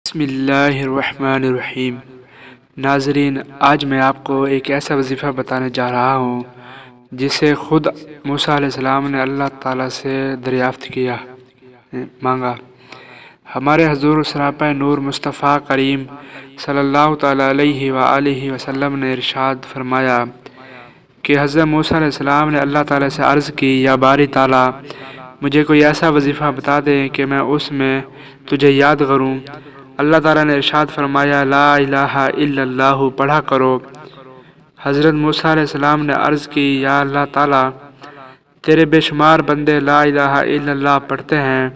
بسم اللہ الرحمن الرحیم۔ ناظرین، آج میں آپ کو ایک ایسا وظیفہ بتانے جا رہا ہوں جسے خود موسیٰ علیہ السلام نے اللہ تعالیٰ سے دریافت مانگا۔ ہمارے حضور سراپا نور مصطفیٰ کریم صلی اللہ تعالیٰ علیہ وآلہ وسلم نے ارشاد فرمایا کہ حضرت موسیٰ علیہ السلام نے اللہ تعالیٰ سے عرض کی، یا باری تعالیٰ، مجھے کوئی ایسا وظیفہ بتا دیں کہ میں اس میں تجھے یاد کروں۔ اللہ تعالیٰ نے ارشاد فرمایا، لا الہ الا اللہ پڑھا کرو۔ حضرت موسیٰ علیہ السلام نے عرض کی، یا اللہ تعالیٰ، تیرے بے شمار بندے لا الہ الا اللہ پڑھتے ہیں،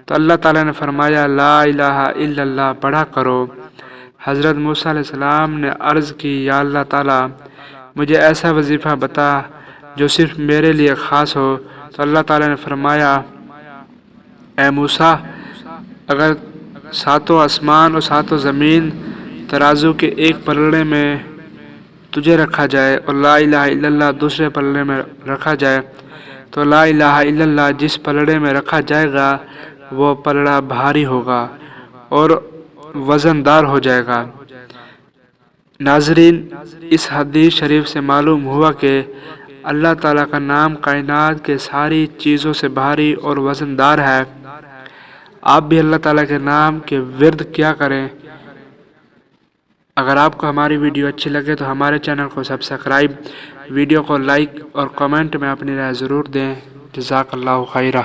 تو اللہ تعالیٰ نے فرمایا، لا الہ الا اللہ پڑھا کرو۔ حضرت موسیٰ علیہ السلام نے عرض کی، یا اللہ تعالیٰ، مجھے ایسا وظیفہ بتا جو صرف میرے لیے خاص ہو۔ تو اللہ تعالیٰ نے فرمایا، اے موسیٰ، اگر ساتوں آسمان اور ساتوں زمین ترازو کے ایک پلڑے میں تجھے رکھا جائے اور لا الہ الا اللہ دوسرے پلڑے میں رکھا جائے، تو لا الہ الا اللہ جس پلڑے میں رکھا جائے گا وہ پلڑا بھاری ہوگا اور وزن دار ہو جائے گا۔ ناظرین، اس حدیث شریف سے معلوم ہوا کہ اللہ تعالیٰ کا نام کائنات کے ساری چیزوں سے بھاری اور وزن دار ہے۔ آپ بھی اللہ تعالیٰ کے نام کے ورد کیا کریں۔ اگر آپ کو ہماری ویڈیو اچھی لگے تو ہمارے چینل کو سبسکرائب، ویڈیو کو لائک اور کمنٹ میں اپنی رائے ضرور دیں۔ جزاک اللہ خیرہ۔